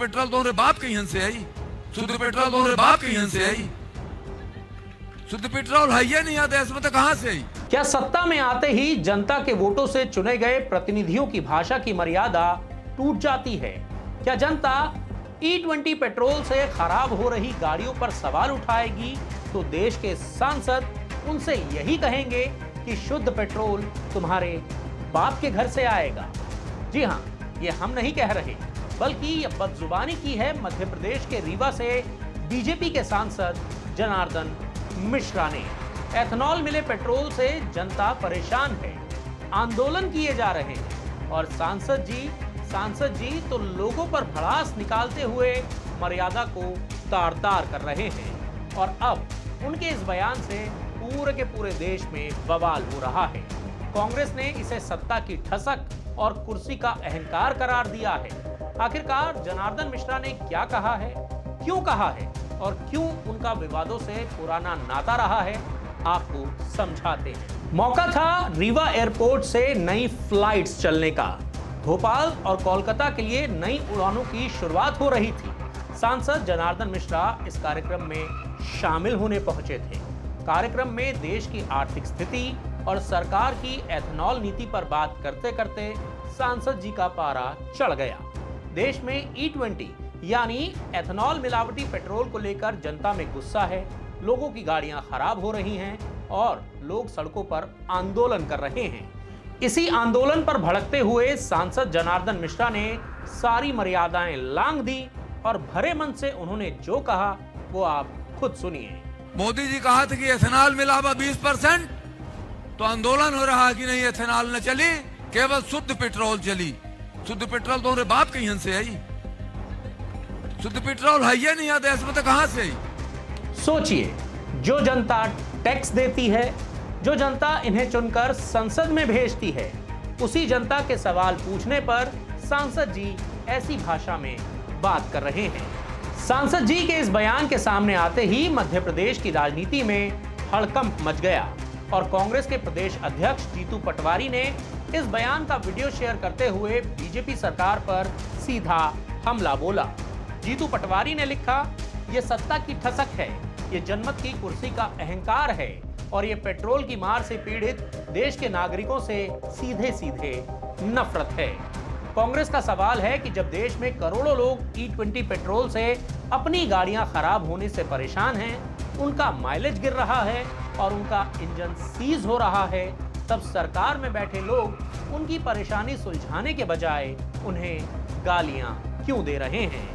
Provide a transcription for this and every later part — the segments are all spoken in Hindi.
पेट्रोल तुम्हारे बाप के यहाँ से आई, शुद्ध पेट्रोल तुम्हारे बाप के यहाँ से आई, शुद्ध पेट्रोल है ये नहीं आता इसमें तो कहां से आई। क्या सत्ता में आते ही जनता के वोटों से चुने गए प्रतिनिधियों की भाषा की मर्यादा टूट जाती है? क्या जनता E20 पेट्रोल से खराब हो रही गाड़ियों पर सवाल उठाएगी तो देश के सांसद उनसे यही कहेंगे कि शुद्ध पेट्रोल तुम्हारे बाप के घर से आएगा? जी हां, ये हम नहीं कह रहे, बल्कि ये बदजुबानी की है मध्य प्रदेश के रीवा से बीजेपी के सांसद जनार्दन मिश्रा ने। एथेनॉल मिले पेट्रोल से जनता परेशान है, आंदोलन किए जा रहे हैं और सांसद जी तो लोगों पर भड़ास निकालते हुए मर्यादा को तार तार कर रहे हैं। और अब उनके इस बयान से पूरे के पूरे देश में बवाल हो रहा है। कांग्रेस ने इसे सत्ता की ठसक और कुर्सी का अहंकार करार दिया है। आखिरकार जनार्दन मिश्रा ने क्या कहा है, क्यों कहा है और क्यों उनका विवादों से पुराना नाता रहा है, आपको समझाते हैं। मौका था रीवा एयरपोर्ट से नई फ्लाइट्स चलने का। भोपाल और कोलकाता के लिए नई उड़ानों की शुरुआत हो रही थी। सांसद जनार्दन मिश्रा इस कार्यक्रम में शामिल होने पहुंचे थे। कार्यक्रम में देश की आर्थिक स्थिति और सरकार की एथेनॉल नीति पर बात करते करते सांसद जी का पारा चढ़ गया। देश में E20 यानी एथेनॉल मिलावटी पेट्रोल को लेकर जनता में गुस्सा है। लोगों की गाड़ियां खराब हो रही हैं और लोग सड़कों पर आंदोलन कर रहे हैं। इसी आंदोलन पर भड़कते हुए सांसद जनार्दन मिश्रा ने सारी मर्यादाएं लांघ दी और भरे मन से उन्होंने जो कहा वो आप खुद सुनिए। मोदी जी कहा था कि एथेनॉल मिलावा 20%, तो आंदोलन हो रहा है कि नहीं एथेनॉल न चली, केवल शुद्ध पेट्रोल चली। शुद्ध पेट्रोल तुम्हारे बाप के यहाँ से आई, शुद्ध पेट्रोल है ये नहीं आता इसमें तो कहां से आई। सोचिए, जो जनता टैक्स देती है, जो जनता इन्हें चुनकर संसद में भेजती है, उसी जनता के सवाल पूछने पर सांसद जी ऐसी भाषा में बात कर रहे हैं। सांसद जी के इस बयान के सामने आते ही मध्य प्रदेश की राजनीति में हड़कंप मच गया और कांग्रेस के प्रदेश अध्यक्ष जीतू पटवारी ने इस बयान का वीडियो शेयर करते हुए बीजेपी सरकार पर सीधा हमला बोला। जीतू पटवारी ने लिखा, ये सत्ता की ठसक है, ये जनमत की कुर्सी का अहंकार है और ये पेट्रोल की मार से पीड़ित देश के नागरिकों से सीधे सीधे नफरत है। कांग्रेस का सवाल है कि जब देश में करोड़ों लोग E20 पेट्रोल से अपनी गाड़ियां खराब होने से परेशान हैं, उनका माइलेज गिर रहा है और उनका इंजन सीज हो रहा है, तब सरकार में बैठे लोग उनकी परेशानी सुलझाने के बजाय उन्हें गालियां क्यों दे रहे हैं।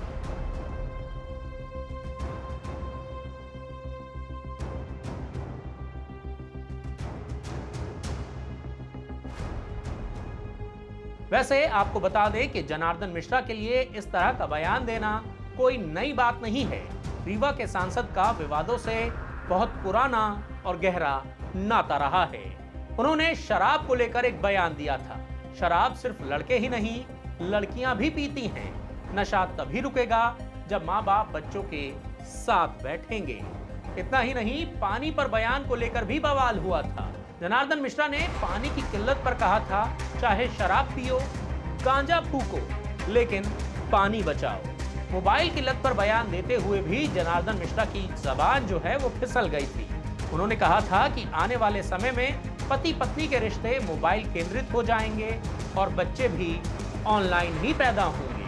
वैसे आपको बता दें कि जनार्दन मिश्रा के लिए इस तरह का बयान देना कोई नई बात नहीं है। रीवा के सांसद का विवादों से बहुत पुराना और गहरा नाता रहा है। उन्होंने शराब को लेकर एक बयान दिया था। शराब सिर्फ लड़के ही नहीं, लड़कियां भी पीती हैं। नशा तभी रुकेगा जब माँ बाप बच्चों के साथ बैठेंगे। इतना ही नहीं, पानी पर बयान को लेकर भी बवाल हुआ था। जनार्दन मिश्रा ने पानी की किल्लत पर कहा था, चाहे शराब पियो, गांजा फूको, लेकिन पानी बचाओ। मोबाइल की लत पर बयान देते हुए भी जनार्दन मिश्रा की जबान जो है वो फिसल गई थी। उन्होंने कहा था कि आने वाले समय में पति पत्नी के रिश्ते मोबाइल केंद्रित हो जाएंगे और बच्चे भी ऑनलाइन ही पैदा होंगे।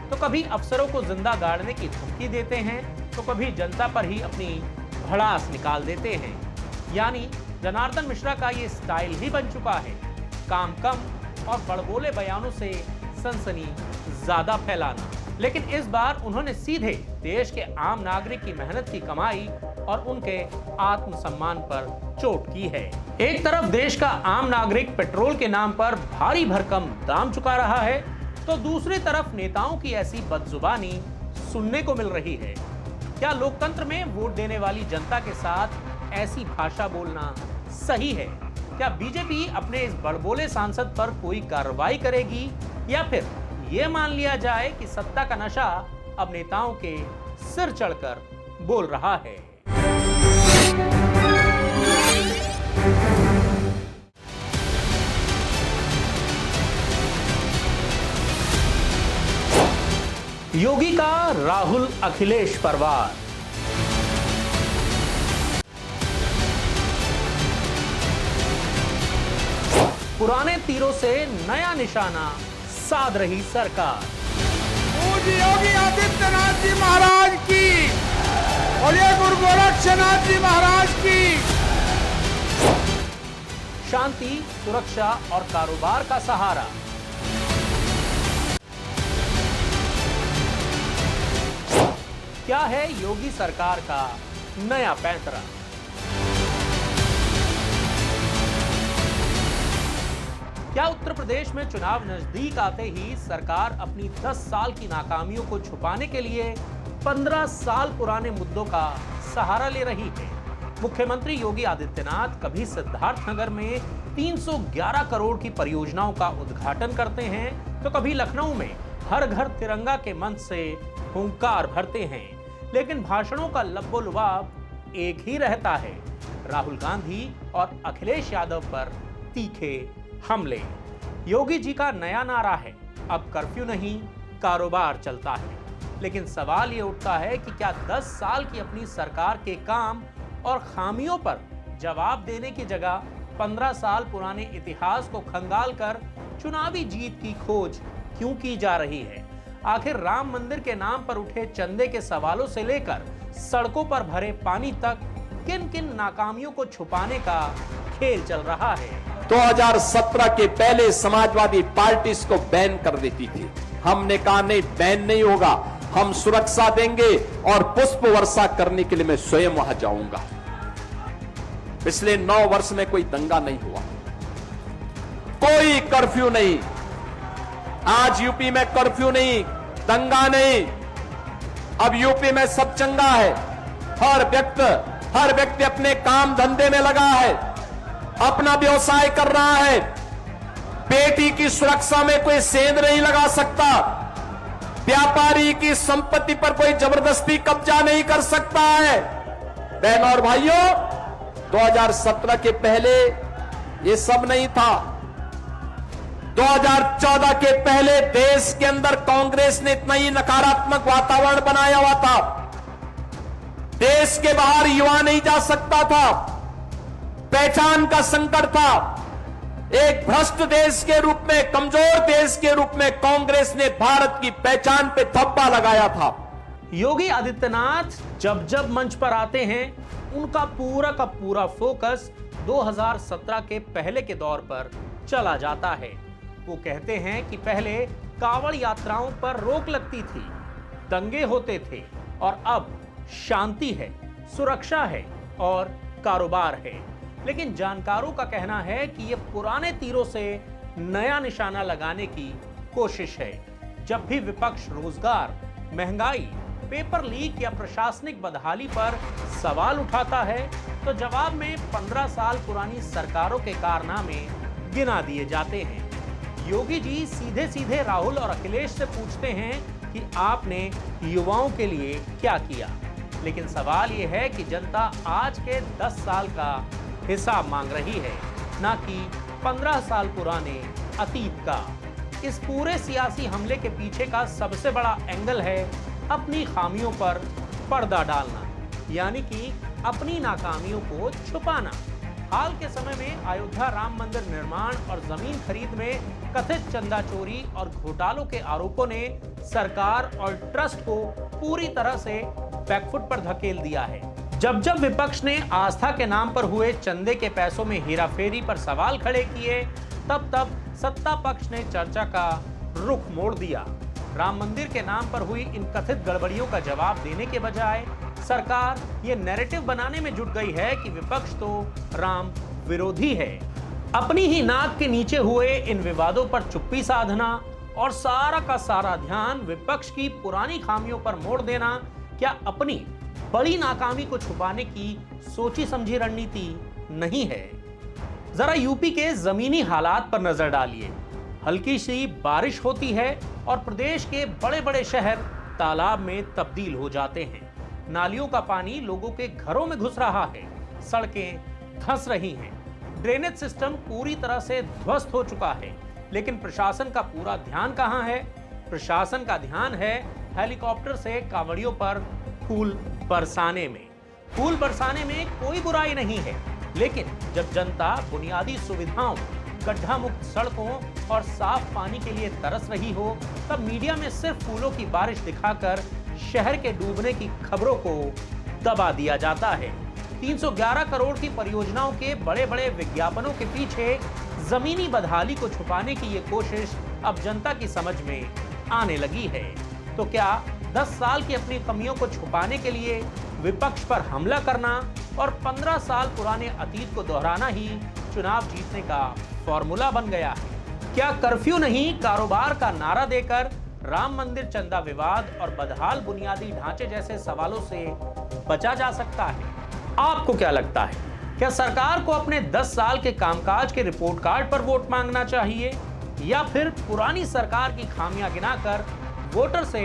तो कभी अफसरों को जिंदा गाड़ने की धमकी देते हैं, तो कभी जनता पर ही अपनी भड़ास निकाल देते हैं। यानी जनार्दन मिश्रा का ये स्टाइल ही बन चुका है, काम कम और बड़बोले बयानों से सनसनी ज्यादा फैलाना। लेकिन इस बार उन्होंने सीधे देश के आम नागरिक की मेहनत की कमाई और उनके आत्मसम्मान पर चोट की है। एक तरफ देश का आम नागरिक पेट्रोल के नाम पर भारी भरकम दाम चुका रहा है, तो दूसरी तरफ नेताओं की ऐसी बदजुबानी सुनने को मिल रही है। क्या लोकतंत्र में वोट देने वाली जनता के साथ ऐसी भाषा बोलना सही है? क्या बीजेपी अपने इस बड़बोले सांसद पर कोई कार्रवाई करेगी या फिर यह मान लिया जाए कि सत्ता का नशा अब नेताओं के सिर चढ़कर बोल रहा है? योगी का राहुल अखिलेश पर वार। पुराने तीरों से नया निशाना साध रही सरकार। पूज्य योगी आदित्यनाथ जी महाराज की और ये गुरु गोरक्षनाथ जी महाराज की। शांति, सुरक्षा और कारोबार का सहारा। क्या है योगी सरकार का नया पैंतरा? क्या उत्तर प्रदेश में चुनाव नजदीक आते ही सरकार अपनी 10 साल की नाकामियों को छुपाने के लिए 15 साल पुराने मुद्दों का सहारा ले रही है? मुख्यमंत्री योगी आदित्यनाथ कभी सिद्धार्थनगर में 311 करोड़ की परियोजनाओं का उद्घाटन करते हैं तो कभी लखनऊ में हर घर तिरंगा के मंच से हुंकार भरते हैं, लेकिन भाषणों का लब्बो-लुबाब एक ही रहता है, राहुल गांधी और अखिलेश यादव पर तीखे हमले। योगी जी का नया नारा है, अब कर्फ्यू नहीं, कारोबार चलता है। लेकिन सवाल ये उठता है कि क्या 10 साल की अपनी सरकार के काम और खामियों पर जवाब देने की जगह 15 साल पुराने इतिहास को खंगाल कर चुनावी जीत की खोज क्यों की जा रही है? आखिर राम मंदिर के नाम पर उठे चंदे के सवालों से लेकर सड़कों पर भरे पानी तक किन किन नाकामियों को छुपाने का खेल चल रहा है? 2017 के पहले समाजवादी पार्टी इसको बैन कर देती थी। हमने कहा नहीं, बैन नहीं होगा, हम सुरक्षा देंगे और पुष्प वर्षा करने के लिए मैं स्वयं वहां जाऊंगा। पिछले 9 वर्ष में कोई दंगा नहीं हुआ, कोई कर्फ्यू नहीं। आज यूपी में कर्फ्यू नहीं, दंगा नहीं। अब यूपी में सब चंगा है। हर व्यक्ति अपने काम धंधे में लगा है, अपना व्यवसाय कर रहा है। बेटी की सुरक्षा में कोई सेंध नहीं लगा सकता। व्यापारी की संपत्ति पर कोई जबरदस्ती कब्जा नहीं कर सकता है। बहनों और भाइयों, 2017 के पहले ये सब नहीं था। 2014 के पहले देश के अंदर कांग्रेस ने इतना ही नकारात्मक वातावरण बनाया हुआ था। देश के बाहर युवा नहीं जा सकता था, पहचान का संकट था। एक भ्रष्ट देश के रूप में, कमजोर देश के रूप में कांग्रेस ने भारत की पहचान पे धब्बा लगाया था। योगी आदित्यनाथ जब जब मंच पर आते हैं, उनका पूरा का पूरा फोकस 2017 के पहले के दौर पर चला जाता है। वो कहते हैं कि पहले कांवड़ यात्राओं पर रोक लगती थी, दंगे होते थे, और अब शांति है, सुरक्षा है और कारोबार है। लेकिन जानकारों का कहना है कि ये पुराने तीरों से नया निशाना लगाने की कोशिश है। जब भी विपक्ष रोजगार, महंगाई, पेपर लीक या प्रशासनिक बदहाली पर सवाल उठाता है तो जवाब में 15 साल पुरानी सरकारों के कारनामे गिना दिए जाते हैं। योगी जी सीधे सीधे राहुल और अखिलेश से पूछते हैं कि आपने युवाओं के लिए क्या किया, लेकिन सवाल यह है कि जनता आज के 10 साल का हिसाब मांग रही है, ना कि 15 साल पुराने अतीत का। इस पूरे सियासी हमले के पीछे का सबसे बड़ा एंगल है अपनी खामियों पर पर्दा डालना, यानी कि अपनी नाकामियों को छुपाना। हाल के समय में अयोध्या राम मंदिर निर्माण और जमीन खरीद में कथित चंदा चोरी और घोटालों के आरोपों ने सरकार और ट्रस्ट को पूरी तरह से बैकफुट पर धकेल दिया है। जब जब विपक्ष ने आस्था के नाम पर हुए चंदे के पैसों में हेराफेरी पर सवाल खड़े किए, तब तब सत्ता पक्ष ने चर्चा का रुख मोड़ दिया। राम मंदिर के नाम पर हुई इन कथित गड़बड़ियों का जवाब देने के बजाय सरकार ये नैरेटिव बनाने में जुट गई है कि विपक्ष तो राम विरोधी है। अपनी ही नाक के नीचे हुए इन विवादों पर चुप्पी साधना और सारा का सारा ध्यान विपक्ष की पुरानी खामियों पर मोड़ देना क्या अपनी बड़ी नाकामी को छुपाने की सोची समझी रणनीति नहीं है? जरा यूपी के जमीनी हालात पर नजर डालिए। हल्की सी बारिश होती है और प्रदेश के बड़े बड़े शहर तालाब में तब्दील हो जाते हैं। नालियों का पानी लोगों के घरों में घुस रहा है, सड़कें धंस रही हैं, ड्रेनेज सिस्टम पूरी तरह से ध्वस्त हो चुका है। लेकिन प्रशासन का पूरा ध्यान कहां है? प्रशासन का ध्यान है हेलीकॉप्टर से कांवड़ियों पर फूल बरसाने में। फूल बरसाने में कोई बुराई नहीं है, लेकिन जब जनता बुनियादी सुविधाओं, गड्ढा मुक्त सड़कों और साफ पानी के लिए तरस रही हो, तब मीडिया में सिर्फ फूलों की बारिश दिखाकर शहर के डूबने की खबरों को दबा दिया जाता है। 311 करोड़ की परियोजनाओं के बड़े बड़े विज्ञापनों के पीछे जमीनी बदहाली को छुपाने की ये कोशिश अब जनता की समझ में आने लगी है। तो क्या 10 साल की अपनी कमियों को छुपाने के लिए विपक्ष पर हमला करना और 15 साल पुराने अतीत को दोहराना ही चुनाव जीतने का फॉर्मूला बन गया है? क्या कर्फ्यू नहीं कारोबार का नारा देकर राम मंदिर चंदा विवाद और बदहाल बुनियादी ढांचे जैसे सवालों से बचा जा सकता है? आपको क्या लगता है? क्या सरकार को अपने 10 साल के कामकाज के रिपोर्ट कार्ड पर वोट मांगना चाहिए, या फिर पुरानी सरकार की खामियां गिनाकर वोटर से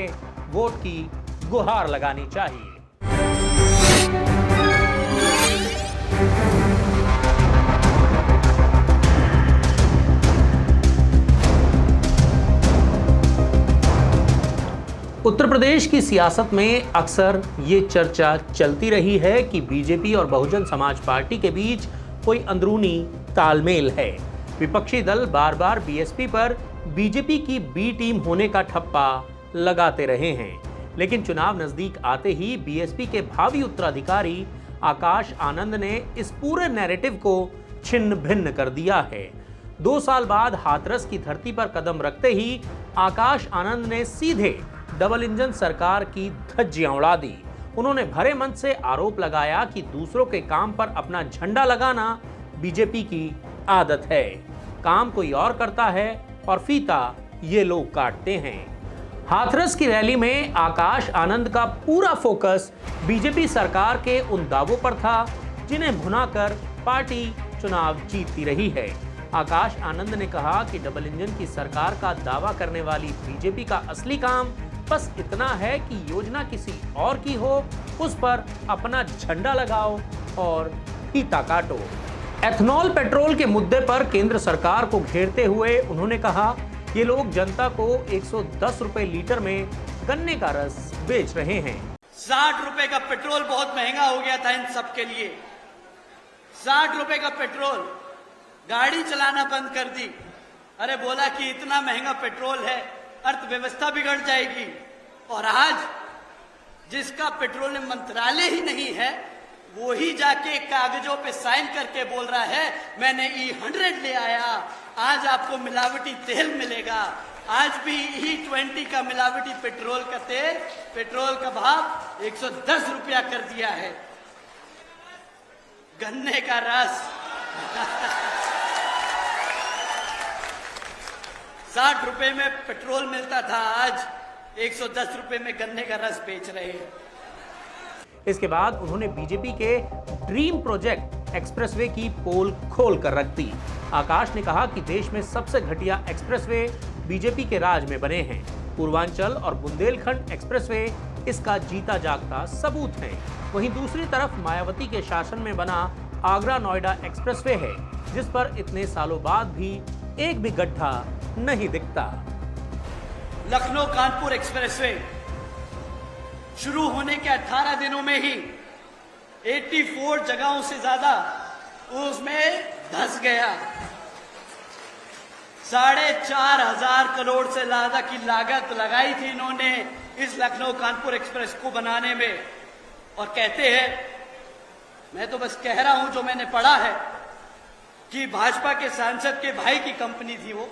वोट की गुहार लगानी चाहिए? उत्तर प्रदेश की सियासत में अक्सर ये चर्चा चलती रही है कि बीजेपी और बहुजन समाज पार्टी के बीच कोई अंदरूनी तालमेल है। विपक्षी दल बार बार बीएसपी पर बीजेपी की बी टीम होने का ठप्पा लगाते रहे हैं, लेकिन चुनाव नजदीक आते ही बीएसपी के भावी उत्तराधिकारी आकाश आनंद ने इस पूरे नैरेटिव को छिन्न भिन्न कर दिया है। 2 साल बाद हाथरस की धरती पर कदम रखते ही आकाश आनंद ने सीधे डबल इंजन सरकार की धज्जियां उड़ा दी। उन्होंने भरे मन से आरोप लगाया कि दूसरों के काम पर अपना झंडा लगाना बीजेपी की आदत है। काम कोई और करता है और फीता ये लोग काटते हैं। हाथरस की रैली में आकाश आनंद का पूरा फोकस बीजेपी सरकार के उन दावों पर था जिन्हें भुनाकर पार्टी चुनाव जीतती रही है। आकाश आनंद ने कहा कि डबल इंजन की सरकार का दावा करने वाली बीजेपी का असली काम बस इतना है कि योजना किसी और की हो, उस पर अपना झंडा लगाओ और फीता काटो। एथनॉल पेट्रोल के मुद्दे पर केंद्र सरकार को घेरते हुए उन्होंने कहा, ये लोग जनता को 110 रुपए लीटर में गन्ने का रस बेच रहे हैं। 60 रुपए का पेट्रोल बहुत महंगा हो गया था इन सब के लिए। 60 रुपए का पेट्रोल, गाड़ी चलाना बंद कर दी। अरे बोला कि इतना महंगा पेट्रोल है, अर्थव्यवस्था बिगड़ जाएगी। और आज जिसका पेट्रोलियम मंत्रालय ही नहीं है, वो ही जाके कागजों पे साइन करके बोल रहा है मैंने E100 ले आया, आज आपको मिलावटी तेल मिलेगा। आज भी E20 का मिलावटी पेट्रोल का तेल, पेट्रोल का भाव 110 रुपया कर दिया है। गन्ने का रस 60 रुपए में पेट्रोल मिलता था, आज 110 रुपए में गन्ने का रस बेच रहे हैं। इसके बाद उन्होंने बीजेपी के ड्रीम प्रोजेक्ट एक्सप्रेसवे की पोल खोल कर रख दी। आकाश ने कहा कि देश में सबसे घटिया एक्सप्रेसवे बीजेपी के राज में बने हैं। पूर्वांचल और बुंदेलखंड एक्सप्रेसवे इसका जीता जागता सबूत है। वहीं दूसरी तरफ मायावती के शासन में बना आगरा नोएडा एक्सप्रेसवे है, जिस पर इतने सालों बाद भी एक भी गड्ढा नहीं दिखता। लखनऊ कानपुर एक्सप्रेसवे शुरू होने के 18 दिनों में ही 84 जगहों से ज्यादा उसमें धंस गया। 4,500 करोड़ से ज्यादा की लागत लगाई थी इन्होंने इस लखनऊ कानपुर एक्सप्रेस को बनाने में। और कहते हैं, मैं तो बस कह रहा हूं जो मैंने पढ़ा है, कि भाजपा के सांसद के भाई की कंपनी थी वो।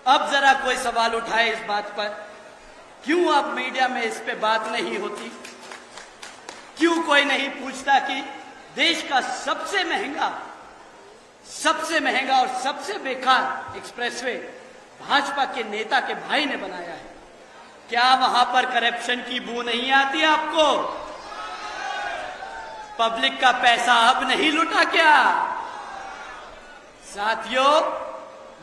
अब जरा कोई सवाल उठाए इस बात पर, क्यों अब मीडिया में इस पे बात नहीं होती? क्यों कोई नहीं पूछता कि देश का सबसे महंगा और सबसे बेकार एक्सप्रेसवे भाजपा के नेता के भाई ने बनाया है? क्या वहां पर करप्शन की बू नहीं आती आपको? पब्लिक का पैसा अब नहीं लुटा क्या? साथियों,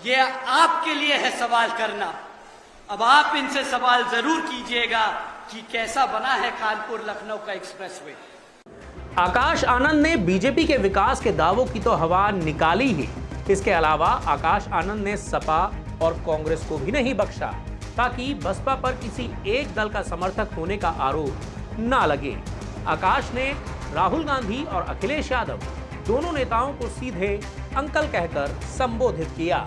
ये आपके लिए है सवाल करना। अब आप इनसे सवाल जरूर कीजिएगा कि कैसा बना है कानपुर लखनऊ का एक्सप्रेसवे। आकाश आनंद ने बीजेपी के विकास के दावों की तो हवा निकाली ही। इसके अलावा आकाश आनंद ने सपा और कांग्रेस को भी नहीं बख्शा। ताकि बसपा पर किसी एक दल का समर्थक होने का आरोप ना लगे। आकाश ने राहुल गांधी और अखिलेश यादव दोनों नेताओं को सीधे अंकल कहकर संबोधित किया।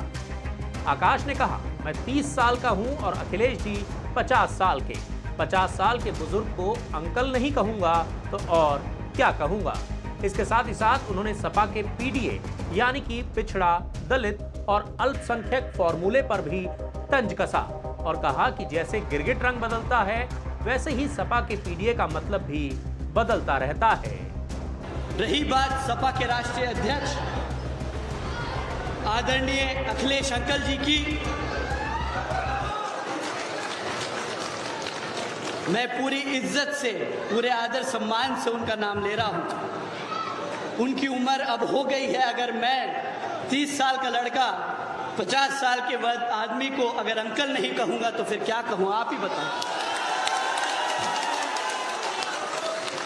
आकाश ने कहा, मैं 30 साल का हूं और अखिलेश जी 50 साल के। 50 साल के बुजुर्ग को अंकल नहीं कहूंगा तो और क्या कहूंगा। इसके साथ ही साथ उन्होंने सपा के पीडीए यानी कि पिछड़ा, दलित और अल्पसंख्यक फॉर्मूले पर भी तंज कसा और कहा कि जैसे गिरगिट रंग बदलता है वैसे ही सपा के पीडीए का मतलब भी बदलता रहता है। रही बात सपा के राष्ट्रीय अध्यक्ष आदरणीय अखिलेश अंकल जी की, मैं पूरी इज्जत से, पूरे आदर सम्मान से उनका नाम ले रहा हूं। उनकी उम्र अब हो गई है। अगर मैं 30 साल का लड़का 50 साल के वक्त आदमी को अगर अंकल नहीं कहूंगा तो फिर क्या कहूं, आप ही बताएं।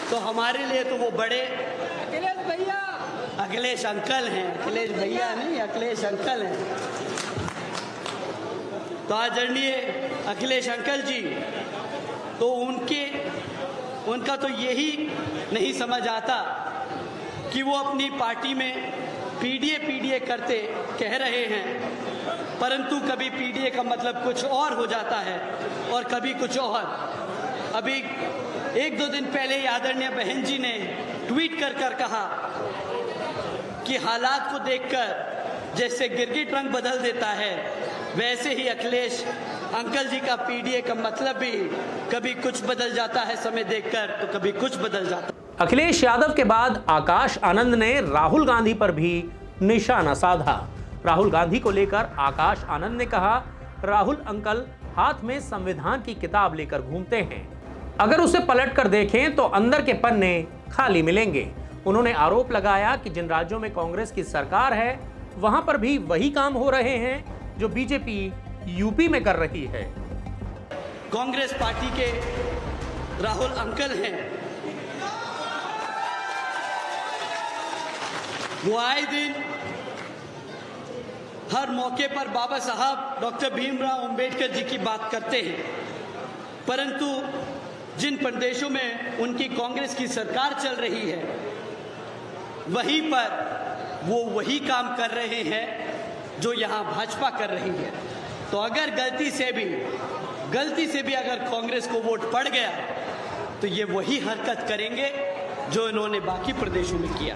तो हमारे लिए तो वो बड़े अखिलेश भैया, अखिलेश अंकल हैं, अखिलेश भैया नहीं, अखिलेश अंकल हैं। तो आदरणीय अखिलेश अंकल जी, तो उनका तो यही नहीं समझ आता कि वो अपनी पार्टी में पीडीए करते कह रहे हैं, परंतु कभी पीडीए का मतलब कुछ और हो जाता है और कभी कुछ और। अभी 1-2 दिन पहले ही आदरणीय बहन जी ने ट्वीट कर कहा कि हालात को देखकर जैसे गिरगिट रंग बदल देता है वैसे ही अखिलेश अंकल जी का पीडीए का मतलब भी कभी कुछ बदल जाता है, समय देखकर तो कभी कुछ बदल जाता है। अखिलेश यादव के बाद आकाश आनंद ने राहुल गांधी पर भी निशाना साधा। राहुल गांधी को लेकर आकाश आनंद ने कहा, राहुल अंकल हाथ में संविधान की किताब लेकर घूमते हैं, अगर उसे पलट कर देखें तो अंदर के पन्ने खाली मिलेंगे। उन्होंने आरोप लगाया कि जिन राज्यों में कांग्रेस की सरकार है वहां पर भी वही काम हो रहे हैं जो बीजेपी यूपी में कर रही है। कांग्रेस पार्टी के राहुल अंकल हैं, वो आए दिन हर मौके पर बाबा साहब डॉक्टर भीमराव अंबेडकर जी की बात करते हैं, परंतु जिन प्रदेशों में उनकी कांग्रेस की सरकार चल रही है वहीं पर वो वही काम कर रहे हैं जो यहां भाजपा कर रही है। तो अगर गलती से भी अगर कांग्रेस को वोट पड़ गया तो ये वही हरकत करेंगे जो इन्होंने बाकी प्रदेशों में किया।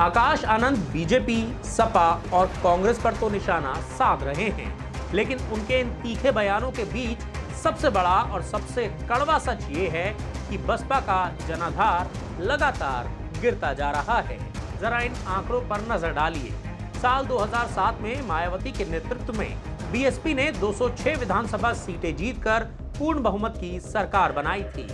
आकाश आनंद बीजेपी, सपा और कांग्रेस पर तो निशाना साध रहे हैं, लेकिन उनके इन तीखे बयानों के बीच सबसे बड़ा और सबसे कड़वा सच ये है कि बसपा का जनाधार लगातार गिरता जा रहा है। जरा इन आंकड़ों पर नजर डालिए। साल 2007 में मायावती के नेतृत्व में बीएसपी ने 206 विधानसभा सीटें जीतकर पूर्ण बहुमत की सरकार बनाई थी।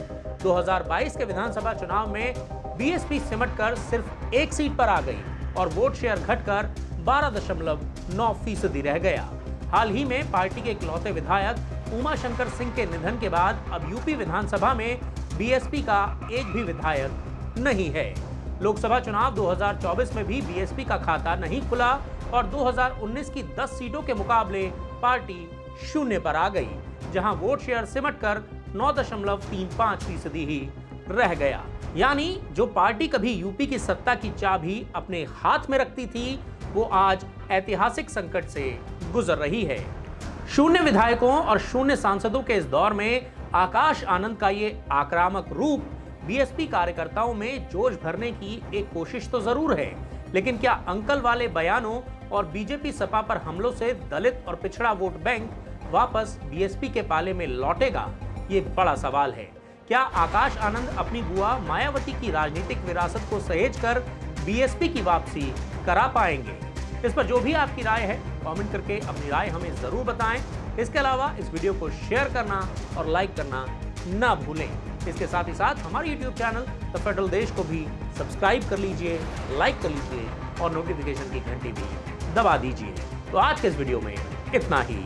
2022 के विधानसभा चुनाव में बीएसपी सिमटकर सिर्फ 1 सीट पर आ गई और वोट शेयर घटकर 12.9% रह गया। हाल ही में पार्टी के इकलौते विधायक उमा शंकर सिंह के निधन के बाद अब यूपी विधानसभा में बीएसपी का एक भी विधायक नहीं है। लोकसभा चुनाव 2024 में भी बीएसपी का खाता नहीं खुला और 2019 की 10 सीटों के मुकाबले पार्टी शून्य पर आ गई, जहां वोट शेयर सिमटकर 9.35% ही रह गया। यानी जो पार्टी कभी यूपी की सत्ता की चाबी अपने हाथ में रखती थी वो आज ऐतिहासिक संकट से गुजर रही है। शून्य विधायकों और शून्य सांसदों के इस दौर में आकाश आनंद का ये आक्रामक रूप बीएसपी कार्यकर्ताओं में जोश भरने की एक कोशिश तो जरूर है, लेकिन क्या अंकल वाले बयानों और बीजेपी सपा पर हमलों से दलित और पिछड़ा वोट बैंक वापस बीएसपी के पाले में लौटेगा? ये बड़ा सवाल है। क्या आकाश आनंद अपनी बुआ मायावती की राजनीतिक विरासत को सहेजकर बीएसपी की वापसी करा पाएंगे? इस पर जो भी आपकी राय है कमेंट करके अपनी राय हमें जरूर बताएं। इसके अलावा इस वीडियो को शेयर करना और लाइक करना ना भूलें। इसके साथ ही साथ हमारे YouTube चैनल द फेडरल देश को भी सब्सक्राइब कर लीजिए, लाइक कर लीजिए और नोटिफिकेशन की घंटी भी दबा दीजिए। तो आज के इस वीडियो में इतना ही।